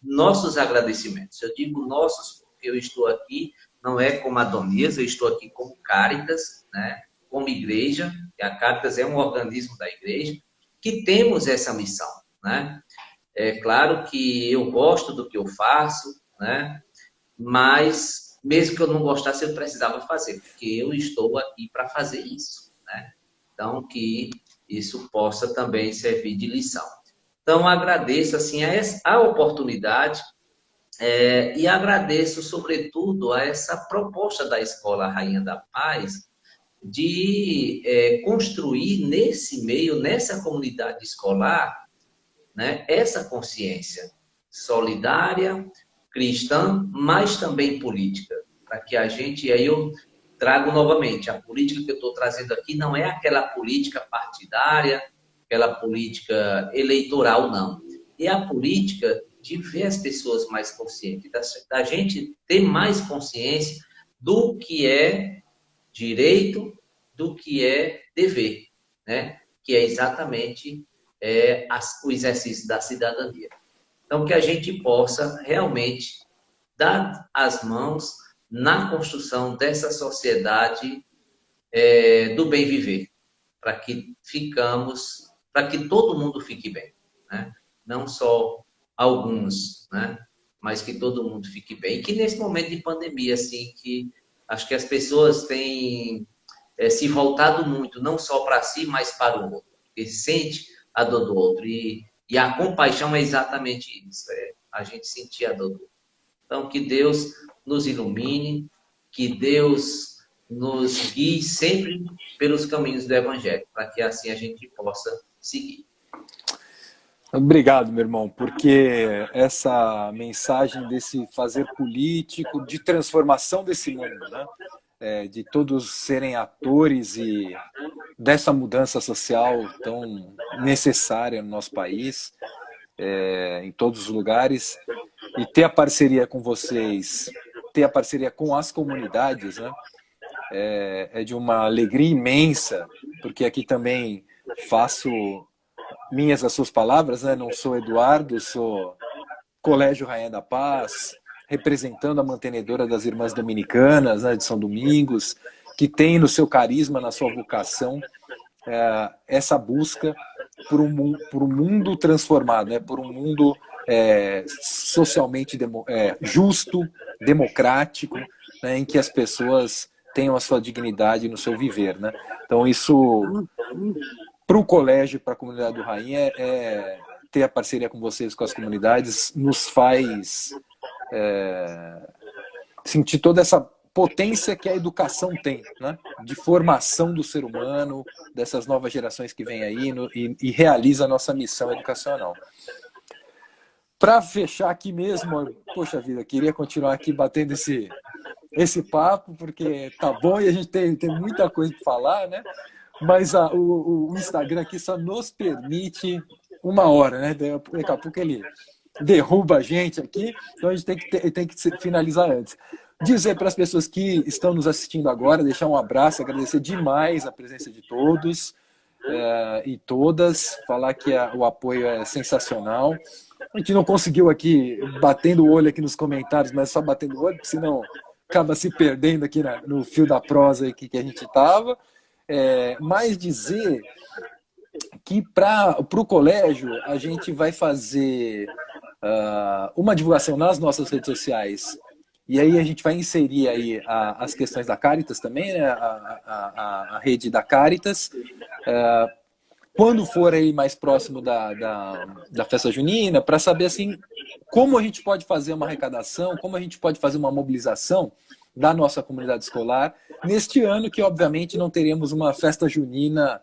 nossos agradecimentos. Eu digo nossos porque eu estou aqui, não é como Adonias, eu estou aqui como Caritas, né? Como igreja, que a Caritas é um organismo da igreja, que temos essa missão, né? É claro que eu gosto do que eu faço, né? Mas mesmo que eu não gostasse, eu precisava fazer, porque eu estou aqui para fazer isso, né? Então, que isso possa também servir de lição. Então, agradeço assim, a oportunidade e agradeço, sobretudo, a essa proposta da Escola Rainha da Paz de construir nesse meio, nessa comunidade escolar, né, essa consciência solidária, cristã, mas também política, para que a gente, e aí eu trago novamente, a política que eu estou trazendo aqui não é aquela política partidária, aquela política eleitoral, não. É a política de ver as pessoas mais conscientes, da gente ter mais consciência do que é direito, do que é dever, né? Que é exatamente o exercício da cidadania. Então, que a gente possa realmente dar as mãos na construção dessa sociedade do bem viver, para que todo mundo fique bem, né? Não só alguns, né? Mas que todo mundo fique bem. E que nesse momento de pandemia, assim, que acho que as pessoas têm se voltado muito, não só para si, mas para o outro. Porque sente a dor do outro. E a compaixão é exatamente isso, a gente sentir a dor do outro. Então, que Deus nos ilumine, que Deus nos guie sempre pelos caminhos do Evangelho, para que assim a gente possa seguir. Obrigado, meu irmão, porque essa mensagem desse fazer político, de transformação desse mundo, né? De todos serem atores e dessa mudança social tão necessária no nosso país, em todos os lugares, e ter a parceria com vocês, ter a parceria com as comunidades, né? É de uma alegria imensa, porque aqui também faço minhas as suas palavras, né? Não sou Eduardo, sou Colégio Rainha da Paz, representando a mantenedora das Irmãs Dominicanas, né, de São Domingos, que tem no seu carisma, na sua vocação, essa busca por um mundo transformado, né, por um mundo socialmente justo, democrático, né, em que as pessoas tenham a sua dignidade no seu viver. Né? Então, isso, para o colégio, para a comunidade do Rainha, ter a parceria com vocês, com as comunidades, nos faz sentir toda essa potência que a educação tem, né? De formação do ser humano, dessas novas gerações que vêm aí e realiza a nossa missão educacional. Para fechar aqui mesmo, poxa vida, queria continuar aqui batendo esse papo, porque tá bom e a gente tem muita coisa para falar, né? Mas o Instagram aqui só nos permite 1 hora, né? Daqui a pouco ele derruba a gente aqui, então a gente tem que finalizar antes. Dizer para as pessoas que estão nos assistindo agora, deixar um abraço, agradecer demais a presença de todos e todas, falar que o apoio é sensacional. A gente não conseguiu aqui, batendo o olho aqui nos comentários, mas só batendo o olho, porque senão acaba se perdendo aqui no fio da prosa aí que a gente estava. Mas dizer que para o colégio a gente vai fazer uma divulgação nas nossas redes sociais, e aí a gente vai inserir aí as questões da Caritas também, né? A rede da Caritas. Quando for aí mais próximo da festa junina, para saber assim, como a gente pode fazer uma arrecadação, como a gente pode fazer uma mobilização da nossa comunidade escolar, neste ano que obviamente não teremos uma festa junina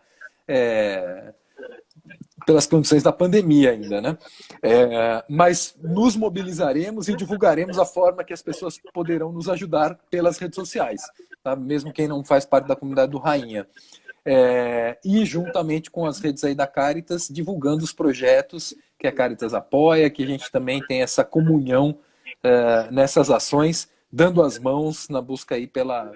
pelas condições da pandemia ainda, né? Mas nos mobilizaremos e divulgaremos a forma que as pessoas poderão nos ajudar pelas redes sociais, tá? Mesmo quem não faz parte da comunidade do Rainha. E juntamente com as redes aí da Caritas, divulgando os projetos que a Caritas apoia, que a gente também tem essa comunhão nessas ações, dando as mãos na busca aí pela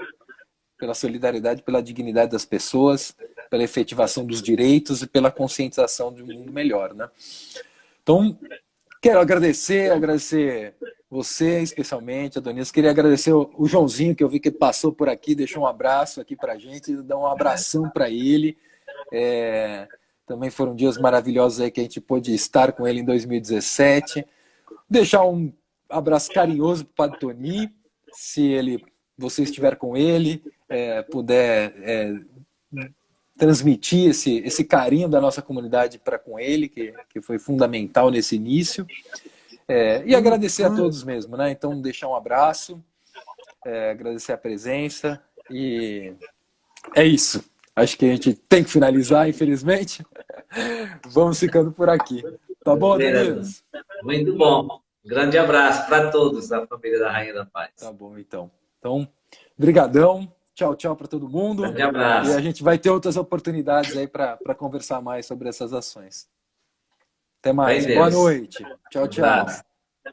solidariedade, pela dignidade das pessoas, pela efetivação dos direitos e pela conscientização de um mundo melhor, né? Então, quero agradecer você especialmente, Adonis. Queria agradecer o Joãozinho, que eu vi que passou por aqui, deixou um abraço aqui pra gente, dar um abração para ele. Também foram dias maravilhosos aí que a gente pôde estar com ele em 2017. Deixar um abraço carinhoso para o Padre Toni, se você estiver com ele, puder transmitir esse carinho da nossa comunidade para com ele, que foi fundamental nesse início. E agradecer a todos mesmo, né? Então, deixar um abraço, agradecer a presença, e é isso. Acho que a gente tem que finalizar, infelizmente. Vamos ficando por aqui. Tá bom, Deus? Muito bom. Grande abraço para todos da família da Rainha da Paz. Tá bom, então. Então, brigadão. Tchau, tchau para todo mundo. Grande abraço. E a gente vai ter outras oportunidades aí para conversar mais sobre essas ações. Até mais. Boa noite. Tchau, tchau.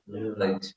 Boa noite.